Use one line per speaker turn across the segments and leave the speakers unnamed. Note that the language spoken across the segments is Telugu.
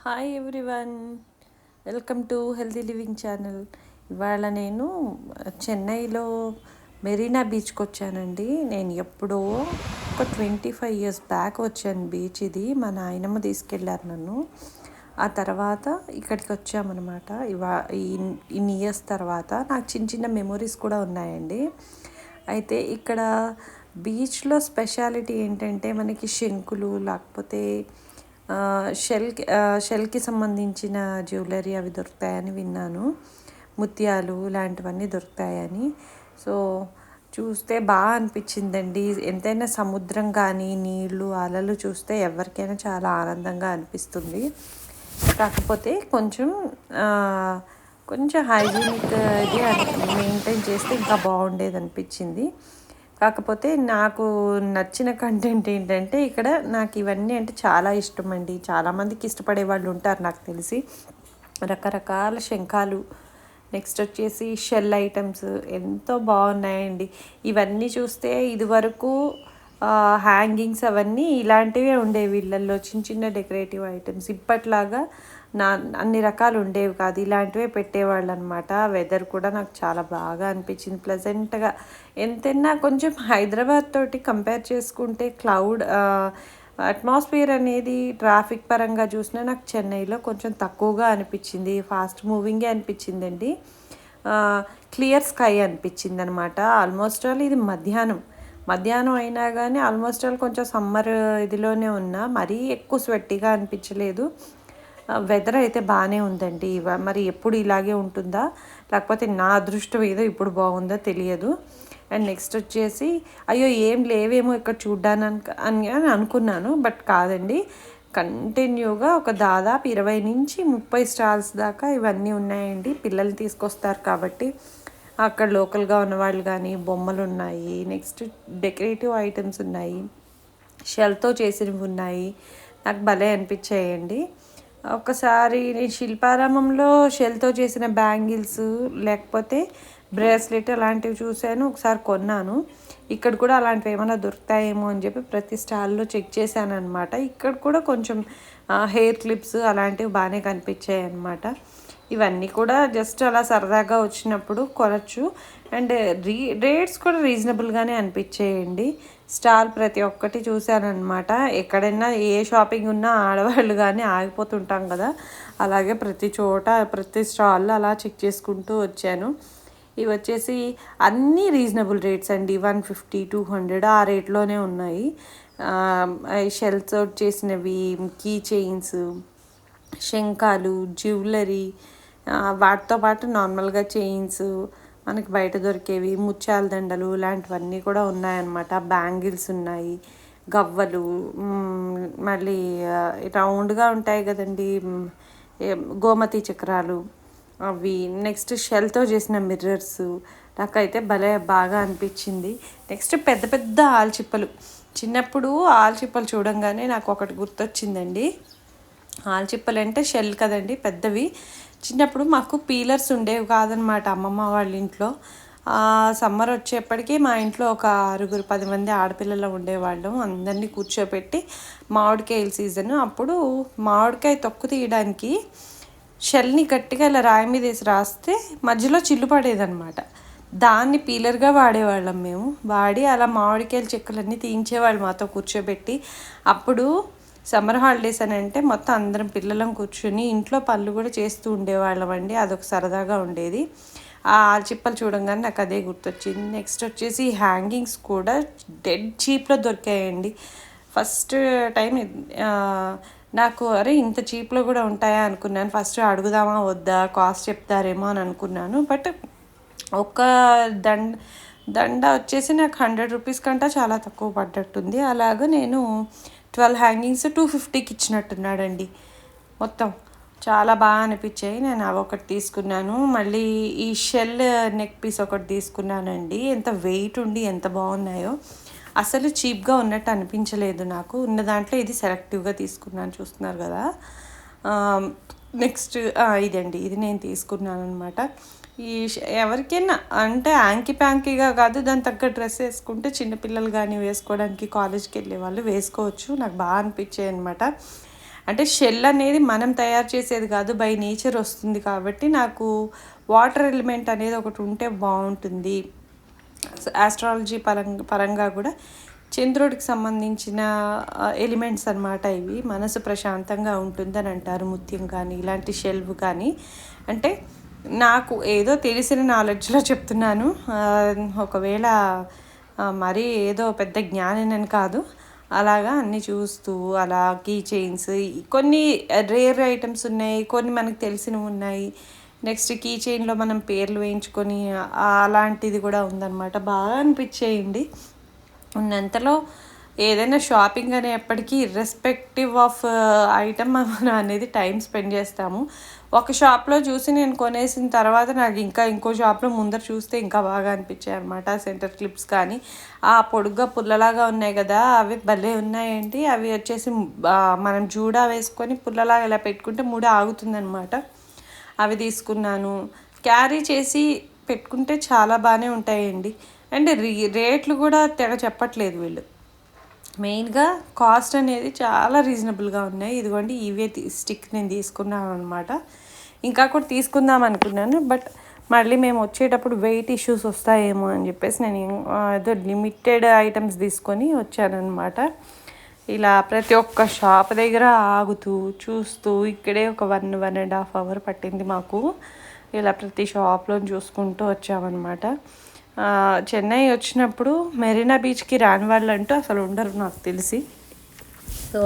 Hi everyone, welcome to healthy living channel. ఇవాళ నేను చెన్నైలో మెరీనా బీచ్కి వచ్చానండి. నేను ఎప్పుడో ఒక 25 years బ్యాక్ వచ్చాను బీచ్. ఇది మా నాయనమ్మ తీసుకెళ్ళారు నన్ను. ఆ తర్వాత ఇక్కడికి వచ్చామన్నమాట. ఇన్ని ఇయర్స్ తర్వాత నాకు చిన్న చిన్న మెమొరీస్ కూడా ఉన్నాయండి. అయితే ఇక్కడ బీచ్లో స్పెషాలిటీ ఏంటంటే మనకి శంకులు, లేకపోతే షెల్కి సంబంధించిన జ్యువెలరీ అవి దొరుకుతాయని విన్నాను. ముత్యాలు ఇలాంటివన్నీ దొరుకుతాయని. సో చూస్తే బాగా అనిపించిందండి. ఎంతైనా సముద్రం కానీ నీళ్ళు అలలు చూస్తే ఎవరికైనా చాలా ఆనందంగా అనిపిస్తుంది. కాకపోతే కొంచెం హైజీనిక్ ఇది మెయింటైన్ చేస్తే ఇంకా బాగుండేది అనిపించింది. కాకపోతే నాకు నచ్చిన కంటెంట్ ఏంటంటే ఇక్కడ నాకు ఇవన్నీ అంటే చాలా ఇష్టం అండి. చాలామందికి ఇష్టపడే వాళ్ళు ఉంటారు నాకు తెలిసి. రకరకాల శంఖాలు, నెక్స్ట్ వచ్చేసి షెల్ ఐటమ్స్ ఎంతో బాగున్నాయండి. ఇవన్నీ చూస్తే ఇదివరకు హ్యాంగింగ్స్ అవన్నీ ఇలాంటివే ఉండేవి ఇళ్ళల్లో, చిన్న చిన్న డెకరేటివ్ ఐటమ్స్. ఇప్పట్లాగా అన్ని రకాలు ఉండేవి కాదు, ఇలాంటివే పెట్టేవాళ్ళు అనమాట. వెదర్ కూడా నాకు చాలా బాగా అనిపించింది, ప్లెజెంట్గా. ఎంతైనా కొంచెం హైదరాబాద్ తోటి కంపేర్ చేసుకుంటే అట్మాస్ఫియర్ అనేది ట్రాఫిక్ పరంగా చూసినా నాకు చెన్నైలో కొంచెం తక్కువగా అనిపించింది. ఫాస్ట్ మూవింగే అనిపించిందండి. క్లియర్ స్కై అనిపించింది అనమాట. ఆల్మోస్ట్ ఆల్ ఇది మధ్యాహ్నం అయినా కానీ ఆల్మోస్ట్ ఆల్ కొంచెం సమ్మర్ ఇదిలోనే ఉన్నా, మరీ ఎక్కువ స్వెట్టిగా అనిపించలేదు. వెదర్ అయితే బాగానే ఉందండి. మరి ఎప్పుడు ఇలాగే ఉంటుందా, లేకపోతే నా అదృష్టం ఏదో ఇప్పుడు బాగుందో తెలియదు. అండ్ నెక్స్ట్ వచ్చేసి అయ్యో ఏం లేవేమో ఇక్కడ చూడ్డానికి అని అనుకున్నాను, బట్ కాదండి. కంటిన్యూగా ఒక దాదాపు 20 నుంచి 30 స్టాల్స్ దాకా ఇవన్నీ ఉన్నాయండి. పిల్లల్ని తీసుకొస్తారు కాబట్టి అక్కడ లోకల్గా ఉన్నవాళ్ళు కానీ బొమ్మలు ఉన్నాయి, నెక్స్ట్ డెకరేటివ్ ఐటమ్స్ ఉన్నాయి, షెల్తో చేసినవి ఉన్నాయి. నాకు భలే అనిపించాయండి. ఒకసారి నేను శిల్పారామంలో షెల్తో చేసిన బ్యాంగిల్స్ లేకపోతే బ్రేస్లెట్ అలాంటివి చూశాను, ఒకసారి కొన్నాను. ఇక్కడ కూడా అలాంటివి ఏమైనా దొరుకుతాయేమో అని చెప్పి ప్రతి స్టాల్లో చెక్ చేశాను అనమాట. ఇక్కడ కూడా కొంచెం హెయిర్ క్లిప్స్ అలాంటివి బాగానే కనిపించాయి అనమాట. ఇవన్నీ కూడా జస్ట్ అలా సరదాగా వచ్చినప్పుడు కొనచ్చు. అండ్ రేట్స్ కూడా రీజనబుల్గానే అనిపించేయండి. స్టాల్ ప్రతి ఒక్కటి చూశానమాట. ఎక్కడైనా ఏ షాపింగ్ ఉన్నా ఆడవాళ్ళు కానీ ఆగిపోతుంటాం కదా, అలాగే ప్రతి చోట ప్రతి స్టాల్లో అలా చెక్ చేసుకుంటూ వచ్చాను. ఇవి వచ్చేసి అన్నీ రీజనబుల్ రేట్స్ అండి. 150, 200 ఆ రేట్లోనే ఉన్నాయి. షెల్తో చేసినవి, కీ చైన్స్, శంఖాలు, జ్యువెలరీ, వాటితో పాటు నార్మల్గా చైన్స్, మనకి బయట దొరికేవి ముత్యాల దండలు ఇలాంటివన్నీ కూడా ఉన్నాయన్నమాట. బ్యాంగిల్స్ ఉన్నాయి, గవ్వలు, మళ్ళీ రౌండ్గా ఉంటాయి కదండి గోమతి చక్రాలు అవి, నెక్స్ట్ షెల్తో చేసిన మిర్రర్స్. నాకైతే భలే బాగా అనిపించింది. నెక్స్ట్ పెద్ద పెద్ద ఆల్చిప్పలు. చిన్నప్పుడు ఆల్చిప్పలు చూడంగానే నాకు ఒకటి గుర్తొచ్చిందండి. ఆల్చిప్పలు అంటే షెల్ కదండి పెద్దవి. చిన్నప్పుడు మాకు పీలర్స్ ఉండేవి కాదనమాట అమ్మమ్మ వాళ్ళ ఇంట్లో. సమ్మర్ వచ్చేప్పటికీ మా ఇంట్లో ఒక 6-10 మంది ఆడపిల్లలు ఉండేవాళ్ళం. అందరినీ కూర్చోపెట్టి మామిడికాయల సీజన్ అప్పుడు మామిడికాయ తొక్కు తీయడానికి షెల్ని గట్టిగా ఇలా రాయి మీద వేసి రాస్తే మధ్యలో చిల్లు పడేదనమాట. దాన్ని పీలర్గా వాడేవాళ్ళం మేము. వాడి అలా మామిడికాయల చెక్కలన్నీ తీయించేవాళ్ళు మాతో కూర్చోబెట్టి. అప్పుడు సమ్మర్ హాలిడేస్ అని అంటే మొత్తం అందరం పిల్లలం కూర్చుని ఇంట్లో పనులు కూడా చేస్తూ ఉండేవాళ్ళం అండి. అదొక సరదాగా ఉండేది. ఆ ఆల్చిప్పలు చూడంగానే నాకు అదే గుర్తొచ్చింది. నెక్స్ట్ వచ్చేసి హ్యాంగింగ్స్ కూడా డెడ్ చీప్లో దొరికాయండి. ఫస్ట్ టైం నాకు అరే ఇంత చీప్లో కూడా ఉంటాయా అనుకున్నాను. ఫస్ట్ అడుగుదామా వద్దా, కాస్ట్ చెప్తారేమో అని అనుకున్నాను. బట్ ఒక దండ వచ్చేసి నాకు 100 రూపీస్ కంటే చాలా తక్కువ పడ్డట్టుంది. అలాగ నేను 12 హ్యాంగింగ్స్ 250కి ఇచ్చినట్టున్నాడండి. మొత్తం చాలా బాగా అనిపించాయి. నేను అవి ఒకటి తీసుకున్నాను. మళ్ళీ ఈ షెల్ నెక్ పీస్ ఒకటి తీసుకున్నానండి. ఎంత వెయిట్ ఉండి ఎంత బాగున్నాయో, అసలు చీప్గా ఉన్నట్టు అనిపించలేదు నాకు. ఉన్న దాంట్లో ఇది సెలెక్టివ్గా తీసుకున్నాను, చూస్తున్నారు కదా. నెక్స్ట్ ఇదండి, ఇది నేను తీసుకున్నాను అనమాట. ఎవరికైనా అంటే ప్యాంకీగా కాదు, దాని తగ్గ డ్రెస్ వేసుకుంటే చిన్నపిల్లలు కానీ వేసుకోవడానికి కాలేజ్కి వెళ్ళే వాళ్ళు వేసుకోవచ్చు. నాకు బాగా అనిపించాయి అనమాట. అంటే షెల్ అనేది మనం తయారు చేసేది కాదు, బై నేచర్ వస్తుంది కాబట్టి నాకు వాటర్ ఎలిమెంట్ అనేది ఒకటి ఉంటే బాగుంటుంది. ఆస్ట్రాలజీ పరంగా కూడా చంద్రుడికి సంబంధించిన ఎలిమెంట్స్ అన్నమాట ఇవి. మనసు ప్రశాంతంగా ఉంటుందని అంటారు. ముత్యం కానీ ఇలాంటి షెల్వ్ కానీ, అంటే నాకు ఏదో తెలిసిన నాలెడ్జ్లో చెప్తున్నాను. ఒకవేళ మరీ ఏదో పెద్ద జ్ఞానినని కాదు, అలాగా అన్నీ చూస్తూ అలా కీ చైన్స్, కొన్ని రేర్ ఐటమ్స్ ఉన్నాయి, కొన్ని మనకు తెలిసినవి ఉన్నాయి. నెక్స్ట్ కీ చైన్లో మనం పేర్లు వేయించుకొని అలాంటిది కూడా ఉందన్నమాట. బాగా అనిపించేయండి. ఉన్నంతలో ఏదైనా షాపింగ్ అనేప్పటికీ ఇర్రెస్పెక్టివ్ ఆఫ్ ఐటమ్ మనం అనేది టైం స్పెండ్ చేస్తాము. ఒక షాప్లో చూసి నేను కొనేసిన తర్వాత నాకు ఇంకా ఇంకో షాప్లో ముందర చూస్తే ఇంకా బాగా అనిపించాయి అనమాట. సెంటర్ క్లిప్స్ కానీ ఆ పొడుగ్గా పుల్లలాగా ఉన్నాయి కదా, అవి భలే ఉన్నాయండి. అవి వచ్చేసి మనం జూడా వేసుకొని పుల్లలాగా ఇలా పెట్టుకుంటే ముడి ఆగుతుందనమాట. అవి తీసుకున్నాను. క్యారీ చేసి పెట్టుకుంటే చాలా బాగానే ఉంటాయండి. అండ్ రేట్లు కూడా తెగ చెప్పట్లేదు వీళ్ళు. మెయిన్గా కాస్ట్ అనేది చాలా రీజనబుల్గా ఉన్నాయి. ఇదిగోండి ఇవే స్టిక్ నేను తీసుకున్నాను అనమాట. ఇంకా కూడా తీసుకుందాం అనుకున్నాను, బట్ మళ్ళీ మేము వచ్చేటప్పుడు వెయిట్ ఇష్యూస్ వస్తాయేమో అని చెప్పేసి నేను ఏదో లిమిటెడ్ ఐటమ్స్ తీసుకొని వచ్చానమాట. ఇలా ప్రతి ఒక్క షాప్ దగ్గర ఆగుతూ చూస్తూ ఇక్కడే ఒక 1.5 అవర్ పట్టింది మాకు. ఇలా ప్రతి షాప్లో చూసుకుంటూ వచ్చామన్నమాట. చెన్నై వచ్చినప్పుడు మెరీనా బీచ్కి రాని వాళ్ళు అంటూ అసలు ఉండరు నాకు తెలిసి. సో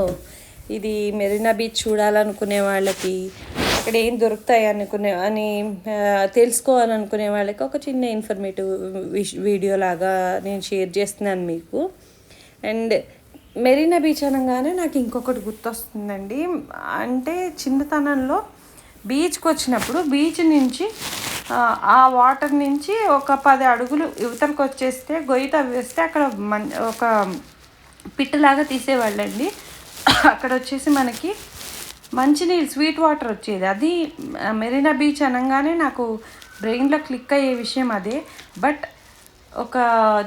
ఇది మెరీనా బీచ్ చూడాలనుకునే వాళ్ళకి, అక్కడ ఏం దొరుకుతాయి అని తెలుసుకోవాలనుకునే వాళ్ళకి ఒక చిన్న ఇన్ఫర్మేటివ్ వీడియో లాగా నేను షేర్ చేస్తున్నాను మీకు. అండ్ మెరీనా బీచ్ అనగానే నాకు ఇంకొకటి గుర్తొస్తుందండి. అంటే చిన్నతనంలో బీచ్కి వచ్చినప్పుడు బీచ్ నుంచి ఆ వాటర్ నుంచి ఒక 10 అడుగులు యువతలకు వచ్చేస్తే గొయ్యి తవ్వేస్తే అక్కడ ఒక పిట్టులాగా తీసేవాళ్ళండి. అక్కడ వచ్చేసి మనకి మంచినీళ్ళు స్వీట్ వాటర్ వచ్చేది. అది మెరీనా బీచ్ అనగానే నాకు బ్రెయిన్లో క్లిక్ అయ్యే విషయం అదే. బట్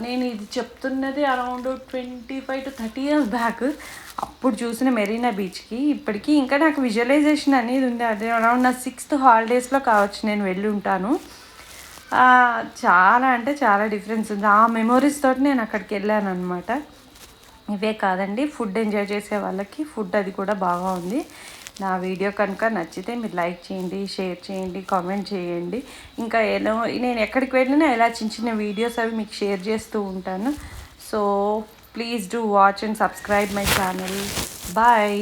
నేను ఇది చెప్తున్నది అరౌండ్ 25 to 30 years బ్యాక్. అప్పుడు చూసిన మెరీనా బీచ్కి ఇప్పటికీ ఇంకా నాకు విజువలైజేషన్ అనేది ఉంది. అది అరౌండ్ నా 6th హాలిడేస్లో కావచ్చు నేను వెళ్ళి ఉంటాను. చాలా అంటే చాలా డిఫరెన్స్ ఉంది. ఆ మెమొరీస్ తోటి నేను అక్కడికి వెళ్ళాను అనమాట. ఇవే కాదండి, ఫుడ్ ఎంజాయ్ చేసే వాళ్ళకి ఫుడ్ అది కూడా బాగా ఉంది. నా వీడియో కనుక నచ్చితే మీరు లైక్ చేయండి, షేర్ చేయండి, కామెంట్ చేయండి. ఇంకా నేను ఎక్కడికి వెళ్ళినా ఇలా చిన్న చిన్న వీడియోస్ అవి మీకు షేర్ చేస్తూ ఉంటాను. So please do watch and subscribe my channel. Bye.